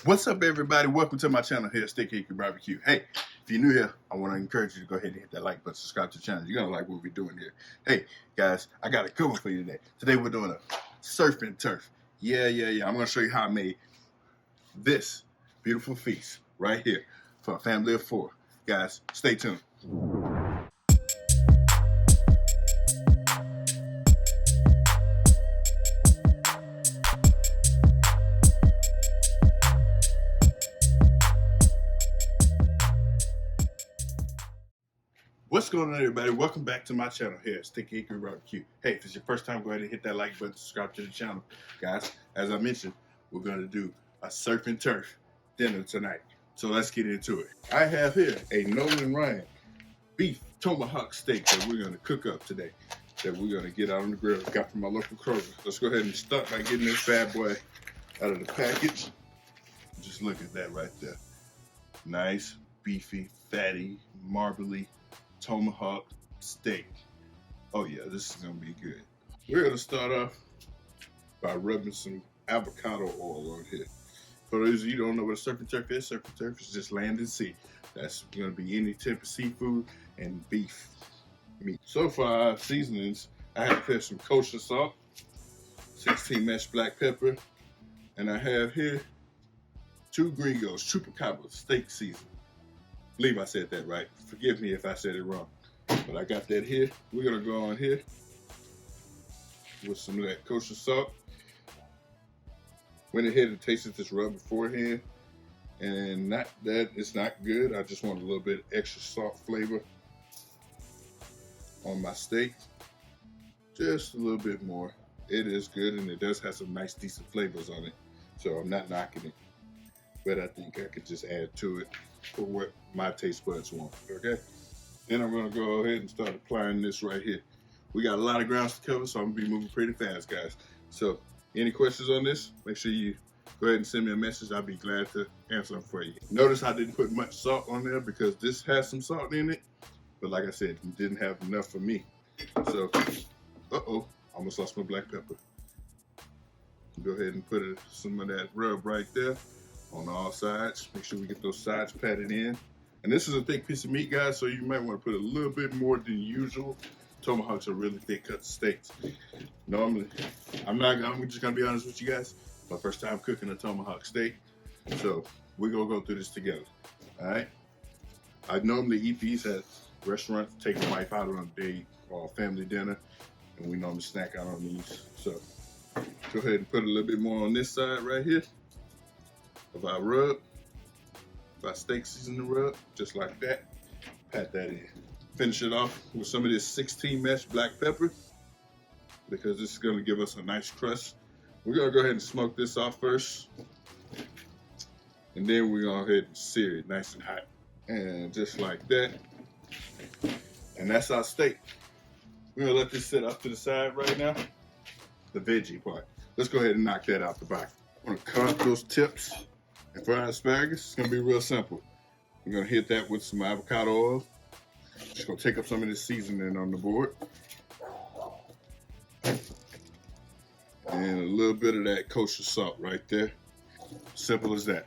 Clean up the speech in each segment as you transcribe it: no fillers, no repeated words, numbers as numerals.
What's up, everybody? Welcome to my channel here, Hickory BBQ. Hey, if you're new here, I want to encourage you to go ahead and hit that like button, subscribe to the channel. You're going to like what we're doing here. Hey, guys, I got a good one for you today. Today we're doing a surf and turf. Yeah. I'm going to show you how I made this beautiful feast right here for a family of 4. Guys, stay tuned. What's going on, everybody? Welcome back to my channel here, Hickory BBQ. Hey, if it's your first time, go ahead and hit that like button, subscribe to the channel. Guys, as I mentioned, we're going to do a surf and turf dinner tonight. So let's get into it. I have here a Nolan Ryan beef Tomahawk steak that we're going to cook up today, that we're going to get out on the grill. Got from my local Kroger. Let's go ahead and start by getting this bad boy out of the package. Just look at that right there. Nice, beefy, fatty, marbly Tomahawk steak. Oh yeah, this is gonna be good. We're gonna start off by rubbing some avocado oil on here. For those of you who don't know what a surf and turf is just land and sea. That's gonna be any type of seafood and beef meat. So for our seasonings, I have here some kosher salt, 16 mesh black pepper, and I have here 2 gringos, chupacabra steak seasoning. I believe I said that right. Forgive me if I said it wrong. But I got that here. We're gonna go on here with some of that kosher salt. Went ahead and tasted this rub beforehand, and not that it's not good. I just want a little bit extra salt flavor on my steak. Just a little bit more. It is good, and it does have some nice, decent flavors on it. So I'm not knocking it, but I think I could just add to it for what my taste buds want. Okay, then I'm gonna go ahead and start applying this right here. We got a lot of grounds to cover, so I'm gonna be moving pretty fast, guys. So any questions on this, make sure you go ahead and send me a message. I'll be glad to answer them for you. Notice I didn't put much salt on there because this has some salt in it, but like I said, it didn't have enough for me. So almost lost my black pepper. Go ahead and put some of that rub right there on all sides. Make sure we get those sides patted in. And this is a thick piece of meat, guys, so you might want to put a little bit more than usual. Tomahawks are really thick cut steaks. Normally, I'm just gonna be honest with you guys. My first time cooking a tomahawk steak, so we're gonna go through this together. All right. I normally eat these at restaurants, take my wife out on a date or a family dinner, and we normally snack out on these. So go ahead and put a little bit more on this side right here of our rub, of our steak seasoning rub, just like that. Pat that in. Finish it off with some of this 16 mesh black pepper, because this is going to give us a nice crust. We're going to go ahead and smoke this off first, and then we're going to go ahead and sear it nice and hot, and just like that. And that's our steak. We're going to let this sit off to the side right now. The veggie part. Let's go ahead and knock that out the box. I'm going to cut off those tips. And for our asparagus, it's going to be real simple. We're going to hit that with some avocado oil. Just going to take up some of this seasoning on the board. And a little bit of that kosher salt right there. Simple as that.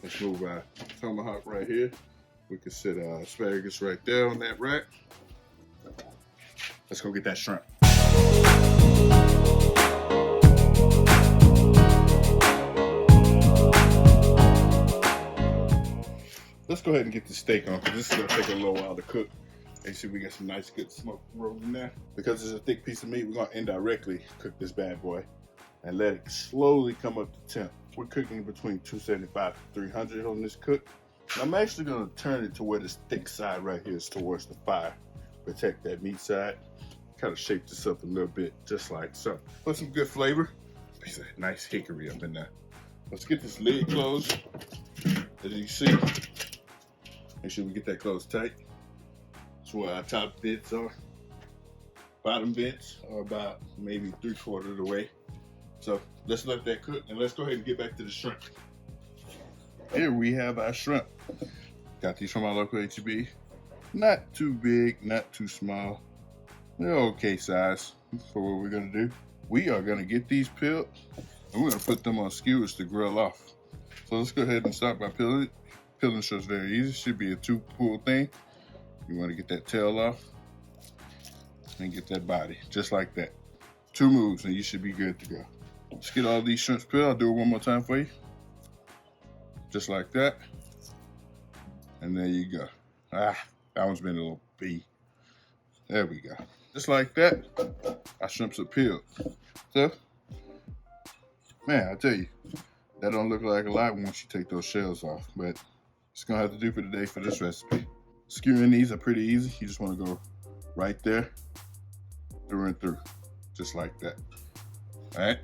Let's move our tomahawk right here. We can set our asparagus right there on that rack. Let's go get that shrimp. Let's go ahead and get the steak on, because this is going to take a little while to cook. Make sure we get some nice good smoke rolling there. Because it's a thick piece of meat, we're going to indirectly cook this bad boy and let it slowly come up to temp. We're cooking between 275 to 300 on this cook. And I'm actually going to turn it to where this thick side right here is towards the fire. Protect that meat side. Kind of shape this up a little bit, just like so. Put some good flavor. Piece of nice hickory up in there. Let's get this lid closed. As you see, make sure we get that closed tight. That's where our top bits are. Bottom bits are about maybe 3/4 of the way. So let's let that cook, and let's go ahead and get back to the shrimp. Here we have our shrimp. Got these from our local HEB. Not too big, not too small. They're okay size for what we're gonna do. We are gonna get these peeled And we're gonna put them on skewers to grill off. So let's go ahead and start by peeling it. Peeling is very easy. Should be a 2-pull thing. You want to get that tail off and get that body, just like that. 2 moves and you should be good to go. Let's get all these shrimps peeled. I'll do it one more time for you. Just like that. And there you go. That one's been a little bee. There we go. Just like that, our shrimps are peeled. So, man, I tell you, that don't look like a lot once you take those shells off, but it's gonna have to do for today for this recipe. Skewing these are pretty easy. You just wanna go right there, through and through, just like that. All right,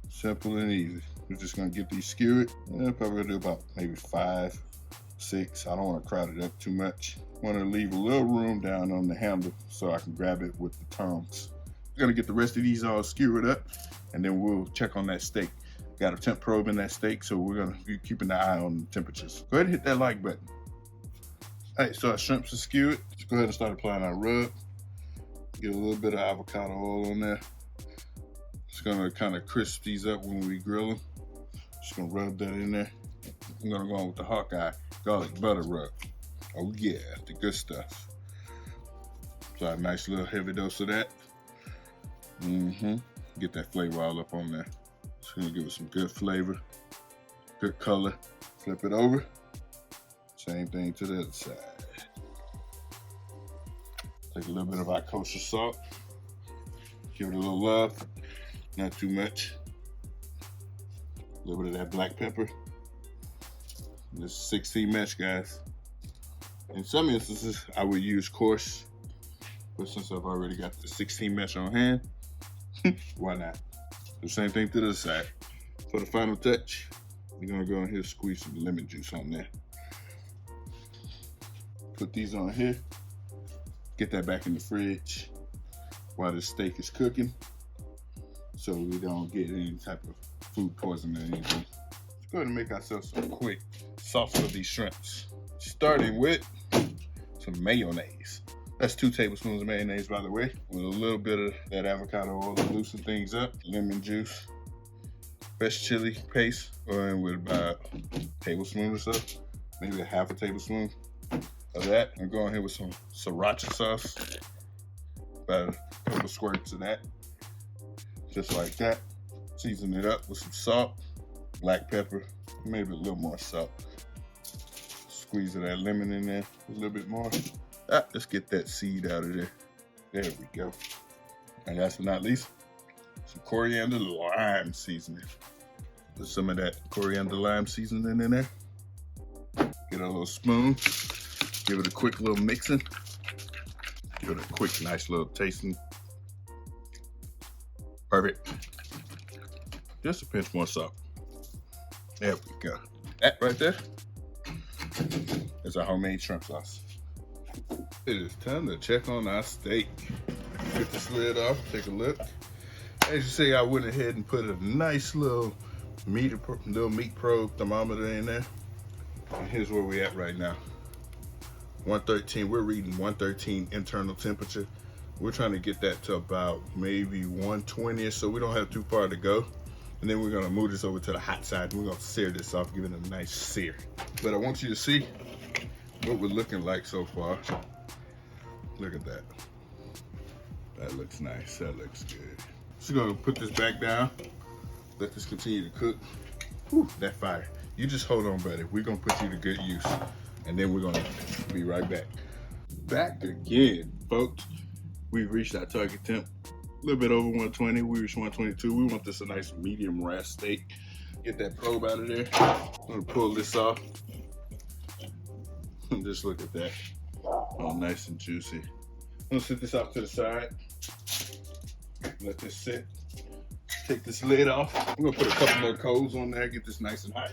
simple and easy. We're just gonna get these skewered. Probably gonna do about maybe 5, 6. I don't wanna crowd it up too much. I wanna leave a little room down on the handle so I can grab it with the tongs. We're gonna get the rest of these all skewered up and then we'll check on that steak. Got a temp probe in that steak, so we're gonna be keeping an eye on the temperatures. Go ahead and hit that like button. All right, so our shrimps are skewered. Let's go ahead and start applying our rub. Get a little bit of avocado oil on there. It's gonna kind of crisp these up when we grill them. Just gonna rub that in there. I'm gonna go on with the Hawkeye garlic butter rub. Oh yeah, the good stuff. So a nice little heavy dose of that. Get that flavor all up on there. It's gonna give it some good flavor, good color. Flip it over. Same thing to the other side. Take a little bit of our kosher salt. Give it a little love, not too much. A little bit of that black pepper. This is 16 mesh, guys. In some instances, I would use coarse, but since I've already got the 16 mesh on hand, why not? The same thing to the other side. For the final touch, we're gonna go in here and squeeze some lemon juice on there. Put these on here. Get that back in the fridge while the steak is cooking so we don't get any type of food poisoning or anything. Let's go ahead and make ourselves some quick sauce for these shrimps. Starting with some mayonnaise. That's 2 tablespoons of mayonnaise, by the way, with a little bit of that avocado oil to loosen things up, lemon juice, fresh chili paste, and with about a tablespoon or so, maybe a half a tablespoon of that. I'm going here with some sriracha sauce, about a couple squirts of that, just like that. Season it up with some salt, black pepper, maybe a little more salt. Squeeze of that lemon in there a little bit more. Let's get that seed out of there. There we go. And last but not least, some coriander lime seasoning. Put some of that coriander lime seasoning in there. Get a little spoon. Give it a quick little mixing. Give it a quick, nice little tasting. Perfect. Just a pinch more salt. There we go. That right there is our homemade shrimp sauce. It is time to check on our steak. Get this lid off, take a look. As you see, I went ahead and put a nice little meat probe thermometer in there. And here's where we're at right now. 113, we're reading 113 internal temperature. We're trying to get that to about maybe 120 so we don't have too far to go. And then we're gonna move this over to the hot side and we're gonna sear this off, give it a nice sear. But I want you to see what we're looking like so far. Look at that. That looks nice, that looks good. Just gonna put this back down, let this continue to cook. Whew, that fire. You just hold on, buddy. We're gonna put you to good use. And then we're gonna be right back. Back again, folks. We've reached our target temp. A little bit over 120, we reached 122. We want this a nice medium rare steak. Get that probe out of there. I'm gonna pull this off. Just look at that. Oh, nice and juicy. I'm gonna set this off to the side. Let this sit. Take this lid off. I'm gonna put a couple more coals on there, get this nice and hot,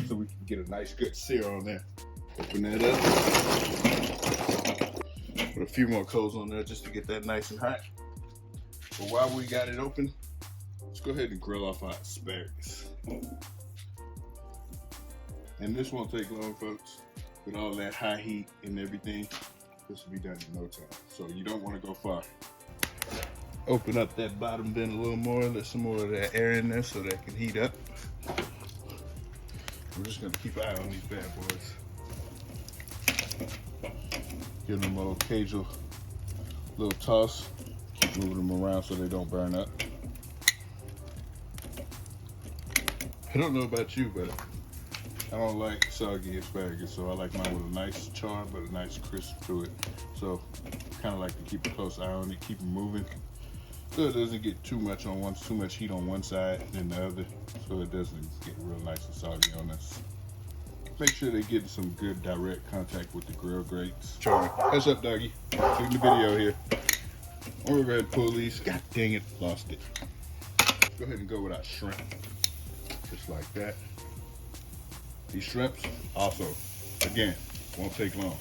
so we can get a nice good sear on there. Open that up. Put a few more coals on there just to get that nice and hot. But while we got it open, let's go ahead and grill off our asparagus. And this won't take long, folks. With all that high heat and everything, this will be done in no time. So you don't want to go far. Open up that bottom bin a little more, let some more of that air in there so that it can heat up. We're just gonna keep an eye on these bad boys. Give them a occasional little toss. Keep moving them around so they don't burn up. I don't know about you, but I don't like soggy asparagus, so I like mine with a nice char, but a nice crisp to it. So kind of like to keep a close eye on it, keep them moving, so it doesn't get too much heat on one side than the other, so it doesn't get real nice and soggy on us. Make sure they get some good direct contact with the grill grates. Charlie, what's up, doggy? Shooting the video here. I'm gonna go ahead and pull these. God dang it, lost it. Go ahead and go with our shrimp, just like that. These shrimps also, again, won't take long.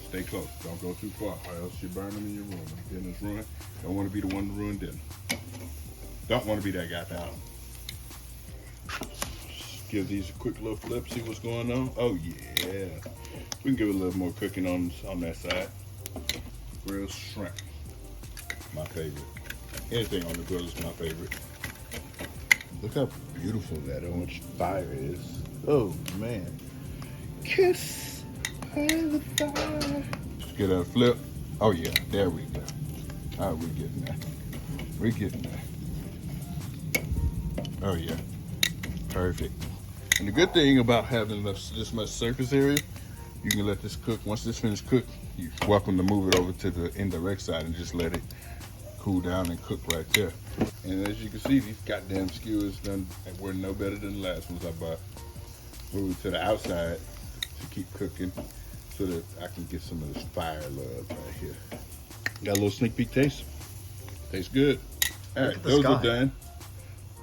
Stay close, don't go too far, or else you burn them and you ruin them. Dinner's ruined. Don't want to be the one to ruin dinner. Don't want to be that guy, pal. Just give these a quick little flip, see what's going on. Oh yeah, we can give it a little more cooking on that side. Grilled shrimp, my favorite. Anything on the grill is my favorite. Look how beautiful that orange fire is. Oh man, kiss by the fire. Just get a flip. Oh yeah, there we go. All right, we're getting there. We're getting there. Oh yeah, perfect. And the good thing about having this much surface area, you can let this cook. Once this finished cooked, you're welcome to move it over to the indirect side and just let it cool down and cook right there. And as you can see, these goddamn skewers were no better than the last ones I bought. Move it to the outside to keep cooking so that I can get some of this fire love right here. Got a little sneak peek taste. Tastes good. All right, those are done.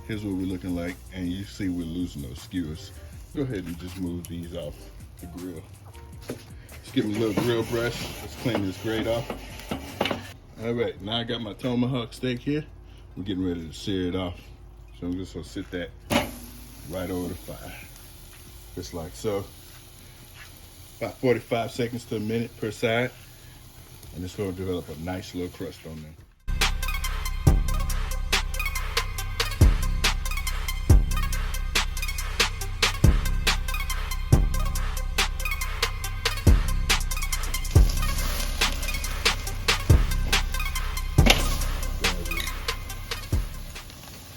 Here's what we're looking like, and you see we're losing those skewers. Go ahead and just move these off the grill. Let's get me a little grill brush. Let's clean this grate off. All right, now I got my tomahawk steak here. We're getting ready to sear it off. So I'm just gonna sit that right over the fire. Just like so. About 45 seconds to a minute per side. And it's gonna develop a nice little crust on there.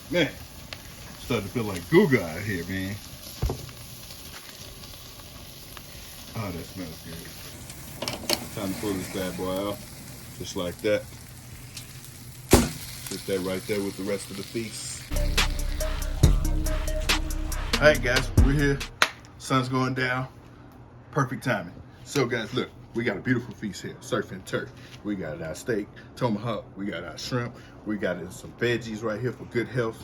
Man, starting to feel like Googa out here, man. Oh, that smells good. Time to pull this bad boy out, just like that. Sit that right there with the rest of the feast. All right, guys, we're here. Sun's going down. Perfect timing. So, guys, look, we got a beautiful feast here. Surf and turf. We got our steak, tomahawk. We got our shrimp. We got some veggies right here for good health.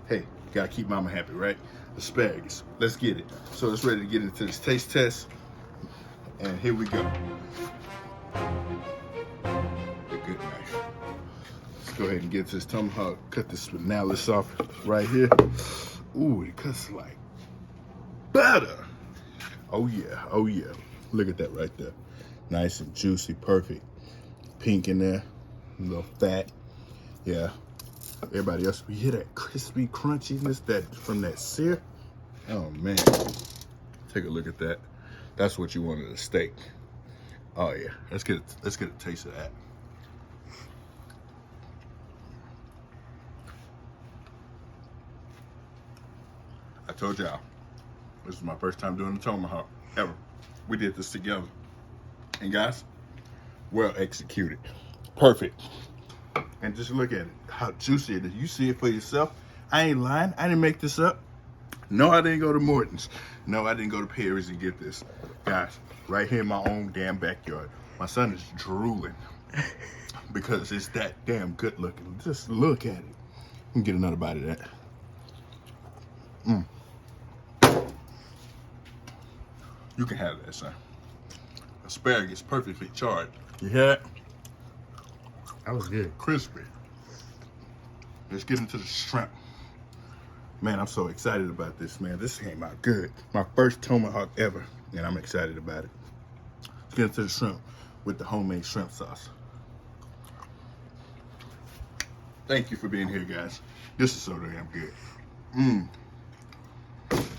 Hey, gotta keep mama happy, right? Asparagus. Let's get it. So it's ready to get into this taste test. And here we go. A good knife. Let's go ahead and get this tomahawk. Cut this spinalis off right here. Ooh, it cuts like butter. Oh yeah, oh yeah. Look at that right there. Nice and juicy, perfect. Pink in there, a little fat. Yeah. Everybody else, we hear that crispy crunchiness from that sear. Oh man. Take a look at that. That's what you want in a steak. Oh yeah. Let's get a taste of that. I told y'all, this is my first time doing the tomahawk ever. We did this together. And guys, well executed. Perfect. And just look at it, how juicy it is. You see it for yourself. I ain't lying. I didn't make this up. No, I didn't go to Morton's. No, I didn't go to Perry's and get this. Guys, right here in my own damn backyard. My son is drooling because it's that damn good looking. Just look at it. Let me get another bite of that. You can have that, son. Asparagus, perfectly charred. You hear that? That was good. Crispy. Let's get into the shrimp. Man, I'm so excited about this, man. This came out good. My first tomahawk ever, and I'm excited about it. Let's get into the shrimp with the homemade shrimp sauce. Thank you for being here, guys. This is so damn good.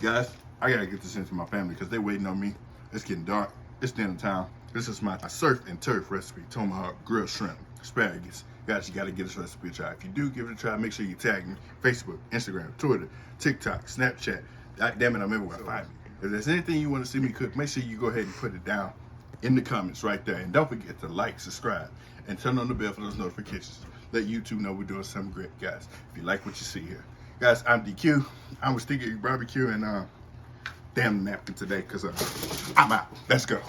Guys, I gotta get this into my family because they're waiting on me. It's getting dark. It's dinner time. This is my surf and turf recipe: tomahawk, grilled shrimp, asparagus. Guys, you gotta get this recipe a try. If you do give it a try, make sure you tag me: Facebook, Instagram, Twitter, TikTok, Snapchat. God damn it, I'm everywhere. Find me. If there's anything you want to see me cook, make sure you go ahead and put it down in the comments right there. And don't forget to like, subscribe, and turn on the bell for those notifications. Let YouTube know we're doing something great, guys. If you like what you see here. Guys, I'm DQ. I'm with Sticky Barbecue, and damn napkin today because I'm out. Let's go.